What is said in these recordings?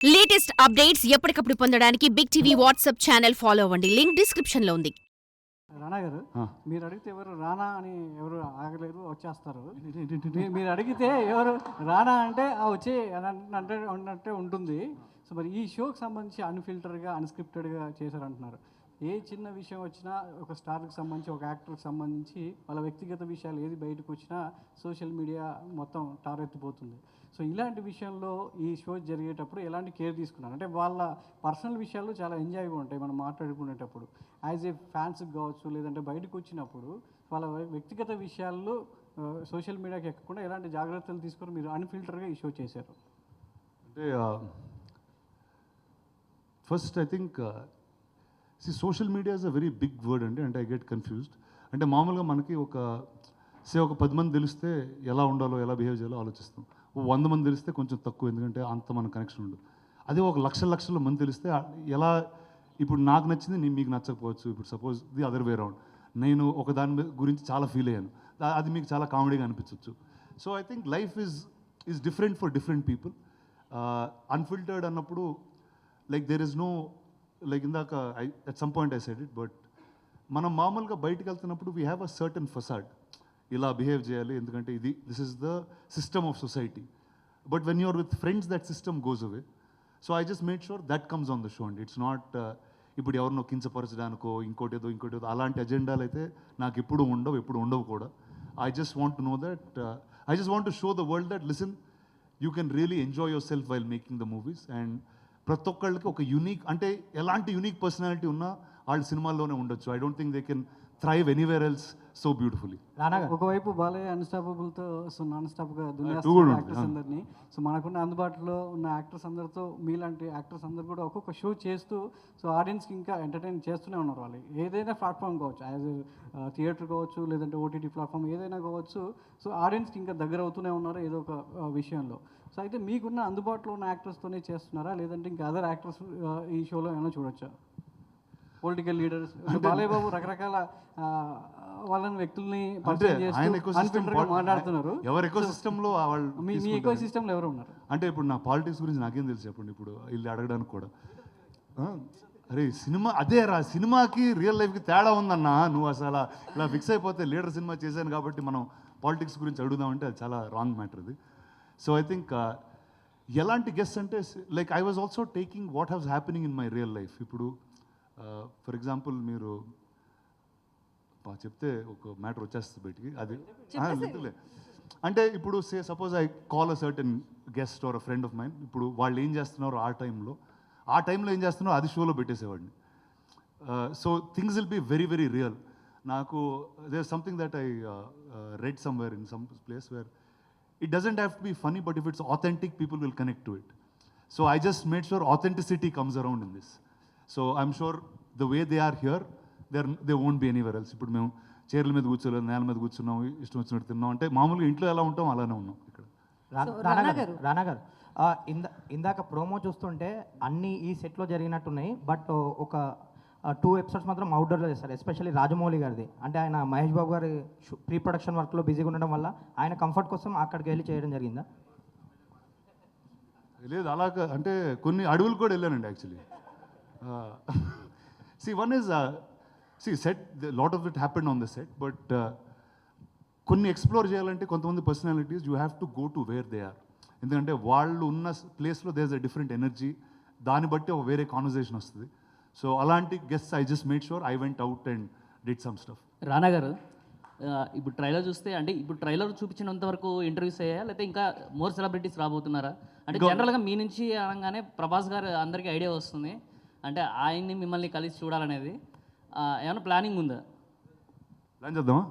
Latest updates ఎప్పటికప్పుడు పొందడానికి big TV WhatsApp channel follow అవ్వండి. లింక్ డిస్క్రిప్షన్ లో ఉంది. రానా గారు, మీరు అడిగితే ఎవరు రానా అని ఎవరు ఆగలేరు, వచ్చేస్తారు. మీరు అడిగితే ఎవరు రానా అంటే వచ్చే అంటే అన్నట్టే ఉంటుంది. సో మరి ఈ షోకి సంబంధించి అన్ఫిల్టర్గా అన్స్క్రిప్టెడ్గా చేశారంటున్నారు. ఏ చిన్న విషయం వచ్చినా ఒక స్టార్కి సంబంధించి ఒక యాక్టర్కి సంబంధించి వాళ్ళ వ్యక్తిగత విషయాలు ఏది బయటకు వచ్చినా సోషల్ మీడియా మొత్తం టారెత్తిపోతుంది. సో ఇలాంటి విషయంలో ఈ షో జరిగేటప్పుడు ఎలాంటి కేర్ తీసుకున్నారు? అంటే వాళ్ళ పర్సనల్ విషయాలు చాలా ఎంజాయ్గా ఉంటాయి మనం మాట్లాడుకునేటప్పుడు. యాజ్ ఏ ఫ్యాన్స్కి కావచ్చు, లేదంటే బయటకు వచ్చినప్పుడు వాళ్ళ వ్యక్తిగత విషయాల్లో సోషల్ మీడియాకి ఎక్కకుండా ఎలాంటి జాగ్రత్తలు తీసుకొని మీరు అన్ఫిల్టర్గా ఈ షో చేశారు? అంటే first I think social media is a very big word అండి. అంటే ఐ గెట్ కన్ఫ్యూజ్డ్. అంటే మామూలుగా మనకి ఒక 10 మంది తెలిస్తే ఎలా ఉండాలో, ఎలా బిహేవ్ చేయాలో ఆలోచిస్తాం. 100 మంది తెలిస్తే కొంచెం తక్కువ, ఎందుకంటే అంత మన కనెక్షన్ ఉండదు. అదే ఒక లక్షల మంది తెలిస్తే ఎలా, ఇప్పుడు నాకు నచ్చింది మీకు నచ్చకపోవచ్చు. ఇప్పుడు suppose the other way round, నేను ఒక దాని గురించి చాలా ఫీల్ అయ్యాను, అది మీకు చాలా కామెడీగా అనిపించవచ్చు. So I think life is different for different people. Unfiltered అన్నప్పుడు like there is no, like ఇందాక at some point I said it, but మనం మామూలుగా బయటకు వెళ్తున్నప్పుడు we have a certain facade, ఇలా బిహేవ్ చేయాలి ఎందుకంటే this is the system of society. But when you're with friends that system goes away. So I just made sure that comes on the show అండి. It's not ఇప్పుడు ఎవరినో కించపరచడానికో ఇంకోటేదో అలాంటి అజెండాలు అయితే నాకు ఎప్పుడు ఉండవు కూడా. I just want to know that, I just want to show the world that listen, you can really enjoy your self while making the movies. And ప్రతి ఒక్కళ్ళకి ఒక యూనిక్, అంటే ఎలాంటి యూనిక్ పర్సనాలిటీ ఉన్నా వాళ్ళు సినిమాల్లోనే ఉండొచ్చు. I don't think they can thrive anywhere else so beautifully. ఒకవైపు బాలయ్య అన్స్టాపబుల్తో సో నాన్ స్టాప్గా దునియా యాక్టర్స్ అందరినీ, సో మనకున్న అందుబాటులో ఉన్న యాక్టర్స్ అందరితో మీలాంటి యాక్టర్స్ అందరు కూడా ఒక్కొక్క షో చేస్తూ సో ఆడియన్స్కి ఇంకా ఎంటర్టైన్ చేస్తూనే ఉన్నారు. వాళ్ళు ఏదైనా ప్లాట్ఫామ్ కావచ్చు, యాజ్ థియేటర్ కావచ్చు, లేదంటే ఓటీటీ ప్లాట్ఫామ్ ఏదైనా కావచ్చు, సో ఆడియన్స్కి ఇంకా దగ్గర అవుతూనే ఉన్నారు ఏదో ఒక విషయంలో. సో అయితే మీకున్న అందుబాటులో ఉన్న యాక్టర్స్తోనే చేస్తున్నారా, లేదంటే ఇంకా అదర్ యాక్టర్స్ ఈ షోలో ఏమైనా చూడొచ్చా? పొలిటికల్ లీడర్స్, బాలయ్య బాబు రకరకాల వాళ్ళని వ్యక్తుల్ని మాట్లాడుతున్నారు. ఎవరు ఎకో సిస్టంలో మీ ఎకో సిస్టంలో ఎవరు ఉన్నారు? అంటే ఇప్పుడు నా పాలిటిక్స్ గురించి నాకేం తెలుసు చెప్పండి, ఇప్పుడు వీళ్ళు అడగడానికి కూడా. అరే సినిమా అదే రా, సినిమాకి రియల్ లైఫ్కి తేడా ఉందన్నా. నువ్వు అసలు ఇలా ఫిక్స్ అయిపోతే లీడర్ సినిమా చేశాను కాబట్టి మనం పాలిటిక్స్ గురించి అడుగుదామంటే అది చాలా రాంగ్ మ్యాటర్ అది. సో ఐ థింక్ ఎలాంటి గెస్ట్ అంటే like I was also taking what has happening in my real life. ఇప్పుడు ఫర్ ఎగ్జాంపుల్ మీరు చెప్తే ఒక మ్యాటర్ వచ్చేస్తుంది బయటికి, అది అంటే ఇప్పుడు suppose I call a certain guest or a friend of mine. ఇప్పుడు వాళ్ళు ఏం చేస్తున్నారు ఆ టైంలో ఏం చేస్తున్నారో అది షోలో పెట్టేసేవాడిని. So things will be very very real. నాకు there something that I read somewhere in some place where it doesn't have to be funny, but if it's authentic, people will connect to it. So I just made sure authenticity comes around in this. So I'm sure the way they are here, they won't be anywhere else. ఇప్పుడు మేము చైర్ల మీద కూర్చోలేదు, నేల మీద కూర్చున్నాం, ఇష్టం వచ్చినట్టు తిన్నాం, అంటే మామూలుగా ఇంట్లో ఎలా ఉంటాం అలానే ఉన్నాం ఇక్కడ. రానా గారు, ఇందాక ప్రోమో చూస్తుంటే అన్నీ ఈ సెట్లో జరిగినట్టున్నాయి, బట్ ఒక 2 ఎపిసోడ్స్ మాత్రం అవుట్డోర్లో చేస్తారు, ఎస్పెషల్లీ రాజమౌళి గారిది. అంటే ఆయన మహేష్ బాబు గారి ప్రీ ప్రొడక్షన్ వర్క్లో బిజీగా ఉండడం వల్ల ఆయన కంఫర్ట్ కోసం అక్కడికి వెళ్ళి చేయడం జరిగిందా? లేదు అలాగా, అంటే కొన్ని అడవులు కూడా వెళ్ళానండి actually. One is set, lot of it happened on the set, but కొన్ని ఎక్స్ప్లోర్ చేయాలంటే కొంతమంది personalities you have to go to where they are. ఎందుకంటే వాళ్ళు ఉన్న ప్లేస్లో there is a different energy, దాన్ని బట్టి ఒక వేరే కాన్వర్జేషన్ వస్తుంది. సో అలాంటి guests I just made sure I went out and did some stuff. Rana గారు, ఇప్పుడు ట్రైలర్ చూస్తే, అంటే ఇప్పుడు ట్రైలర్ చూపించినంత వరకు ఇంటర్వ్యూస్ అయ్యాయా, లేకపోతే ఇంకా మోర్ సెలబ్రిటీస్ రాబోతున్నారా? అంటే జనరల్గా మీ నుంచి అనగానే ప్రభాస్ గారు అందరికీ ఐడియా వస్తుంది, అంటే ఆయన్ని మిమ్మల్ని కలిసి చూడాలనేది ఏమైనా ప్లానింగ్ ఉందా? ప్లాన్ చేద్దామా?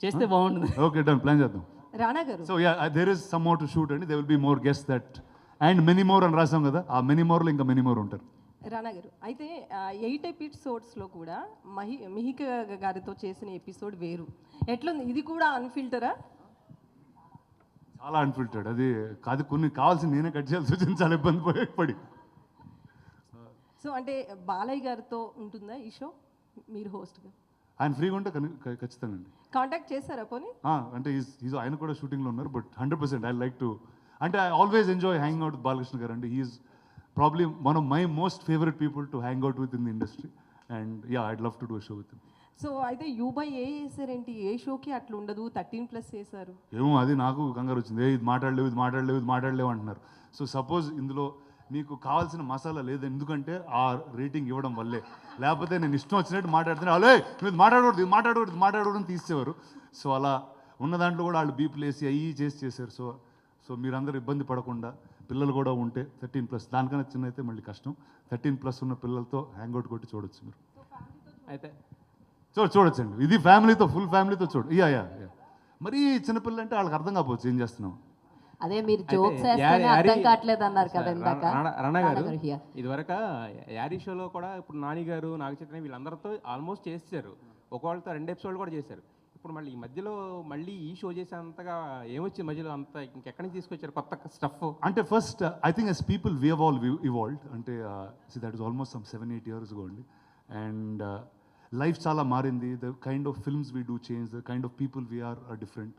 చేస్తే బాగుంటుంది. ఓకే డన్, ప్లాన్ చేద్దాం. రానా గారు, so yeah there is some more to shoot అండి, they will be more guest that and many more అని రాసాం కదా, ఆ మెనీ మోర్లో ఇంకా మెనీ మోర్ ఉంటారు. రానా గారు, అయితే 8 ఎపిసోడ్స్లో కూడా మిహిక గారితో చేసిన ఎపిసోడ్ వేరు, ఎట్లుంది? ఇది కూడా అన్ఫిల్టరా? చాలా అన్ఫిల్టర్డ్. అది కాదు, కొన్ని కావాల్సింది నేనే కట్ చేయాల్సి వచ్చింది, చాలా ఇబ్బంది పడి. సో అంటే బాలయ్య గారితో ఉంటుందా ఈ షో మీరు హోస్ట్గా? ఆయన ఫ్రీగా ఉంటే ఖచ్చితంగా అండి. కాంటాక్ట్ చేశారా పోనీ? అంటే ఆయన కూడా షూటింగ్లో ఉన్నారు, బట్ 100% ఐ లైక్ టు, అంటే I always enjoy hanging out with Balakrishna గారు అండి. probably one of my most favorite people to hang out with in the industry. And yeah, I'd love to do a show with him. So అయితే you by ఏ వేసారేంటి? ఏ షోకి అట్లా ఉండదు, 13+ వేశారు. ఏమో అది నాకు కంగారు వచ్చింది. ఇది మాట్లాడలేవు అంటున్నారు. సో సపోజ్ ఇందులో నీకు కావాల్సిన మసాలా లేదు, ఎందుకంటే ఆ రేటింగ్ ఇవ్వడం వల్లే. లేకపోతే నేను ఇష్టం వచ్చినట్టు మాట్లాడుతున్నా, అలే మీరు మాట్లాడకూడదు తీసేవారు. సో అలా ఉన్న దాంట్లో కూడా వాళ్ళు బీపులు వేసి అయ్యి చేశారు. సో మీరందరూ ఇబ్బంది పడకుండా, పిల్లలు కూడా ఉంటే 13+, దానికన్నా చిన్న అయితే మళ్ళీ కష్టం. 13+ ఉన్న పిల్లలతో హ్యాంగ్అవుట్ కొట్టి చూడొచ్చు మీరు. అయితే చూడొచ్చండి. ఇది ఫ్యామిలీతో, ఫుల్ ఫ్యామిలీతో యా. మరీ చిన్నపిల్లలు అంటే వాళ్ళకి అర్థం కాకపోవచ్చు ఏం చేస్తున్నాం. అదే మీరు జోక్స్ వేస్తేనే అర్థం కావట్లేదు అన్నారు కదా ఇందాక. రానా గారు here. ఇదివరకు యారీ షోలో కూడా ఇప్పుడు నాని గారు, నాగ చైతన్య వీళ్ళందరితో ఆల్మోస్ట్ చేశారు. ఒకళ్ళతో 2 ఎపిసోడ్లు కూడా చేశారు. ఇప్పుడు మళ్ళీ ఈ మధ్యలో మళ్ళీ ఈ షో చేసేంతగా ఏమొచ్చింది మధ్యలో అంతా ఇంకెక్కడి నుంచి తీసుకొచ్చారు కొత్త స్టఫ్? అంటే first I think as people we have all evolved. అంటే that is almost some 7-8 years ago అండి. అండ్ లైఫ్ చాలా మారింది. The kind of films we do change, the kind of people we're different.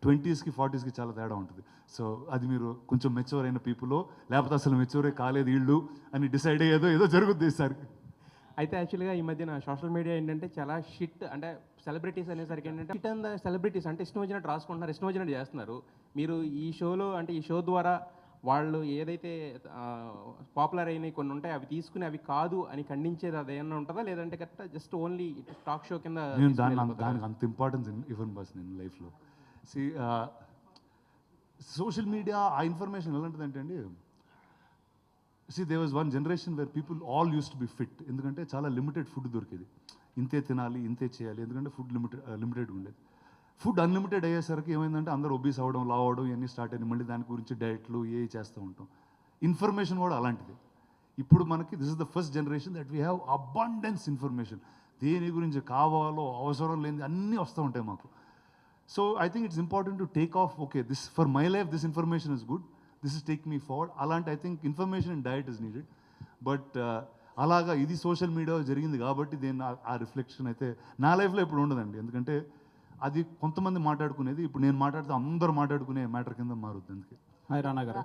20sకి 40sకి చాలా తేడా ఉంటుంది. సో అది మీరు కొంచెం మెచ్యూర్ అయిన పీపుల్లో, లేకపోతే అసలు మెచ్యూరే కాలేదు వీళ్ళు అని డిసైడ్ అయ్యేదో ఏదో జరుగుద్ది ఈసారి. అయితే యాక్చువల్గా ఈ మధ్యన సోషల్ మీడియా ఏంటంటే చాలా షిట్, అంటే సెలబ్రిటీస్ అనేసరికి ఏంటంటే షిట్ అండ్ సెలబ్రిటీస్ అంటే ఇష్టం వచ్చినట్టు రాసుకుంటున్నారు, ఇష్టం వచ్చినట్టు చేస్తున్నారు. మీరు ఈ షోలో అంటే ఈ షో ద్వారా వాళ్ళు ఏదైతే పాపులర్ అయినాయి కొన్ని ఉంటాయి అవి తీసుకుని అవి కాదు అని ఖండించేది అదేమన్నా ఉంటుందా, లేదంటే correct just only talk show కింద? నేను దానికి అంత ఇంపార్టెన్స్ ఇవ్వను బస్ నేను లైఫ్లో. సోషల్ మీడియా ఆ ఇన్ఫర్మేషన్ ఎలాంటిదంటే అండి, they was one generation where people all use to be fit. ఎందుకంటే చాలా లిమిటెడ్ ఫుడ్ దొరికేది, ఇంతే తినాలి ఇంతే చేయాలి, ఎందుకంటే ఫుడ్ లిమిటెడ్గా ఉండేది. ఫుడ్ అన్లిమిటెడ్ అయ్యేసరికి ఏమైందంటే అందరూ ఒబీస్ అవ్వడం, లావ్ అవ్వడం ఇవన్నీ స్టార్ట్ అయ్యింది. మళ్ళీ దాని గురించి డైట్లు చేస్తూ ఉంటాం. ఇన్ఫర్మేషన్ కూడా అలాంటిది. ఇప్పుడు మనకి this is the first generation that we have abundance information. దేని గురించి కావాలో అవసరం లేని అన్నీ వస్తూ ఉంటాయి మాకు. So I think it's important to take off, okay this for my life this information is good, this is take me forward. అలాంటి I think information and diet is needed. But అలాగా ఇది సోషల్ మీడియా జరిగింది కాబట్టి దీన్ని ఆ reflection అయితే నా లైఫ్లో ఇప్పుడు ఉండదండి. ఎందుకంటే అది కొంతమంది మాట్లాడుకునేది, ఇప్పుడు నేను మాట్లాడితే అందరూ మాట్లాడుకునే మ్యాటర్ కింద మారుద్ది. అందుకే. హాయ్ రానా గారు,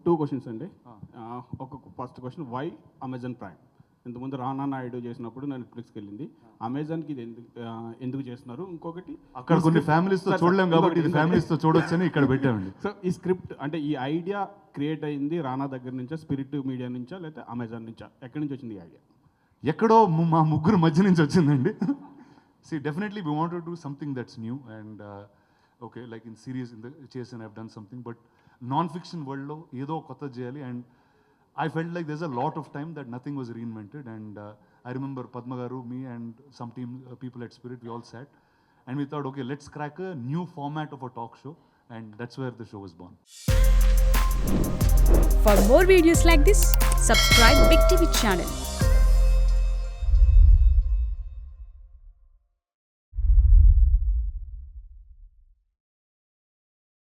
టూ క్వశ్చన్స్ అండి. ఒక first question, why Amazon Prime? ఇంతకుముందు రానా నాయుడు చేసినప్పుడు నెట్ఫ్లిక్స్కి వెళ్ళింది, అమెజాన్కి ఇది ఎందుకు చేస్తున్నారు? ఇంకొకటి అక్కడ కొన్ని ఫ్యామిలీస్తో చూడలేం కాబట్టి ఇది ఫ్యామిలీస్తో చూడొచ్చని ఇక్కడ పెట్టామండి. సో ఈ స్క్రిప్ట్ అంటే ఈ ఐడియా క్రియేట్ అయింది రానా దగ్గర నుంచా, స్పిరిట్ మీడియా నుంచా, లేకపోతే అమెజాన్ నుంచా? ఎక్కడి నుంచి వచ్చింది ఈ ఐడియా? ఎక్కడో మా ముగ్గురు మధ్య నుంచి వచ్చిందండి. See, definitely we want to do something that's new and okay, like in series in the chase and I've done something, but non-fiction world lo edo kotta cheyali, and I felt like there's a lot of time that nothing was reinvented. And I remember Padma garu, me and some team people at Spirit, we all sat and we thought, okay, let's crack a new format of a talk show, and that's where the show was born. For more videos like this, subscribe Big TV channel.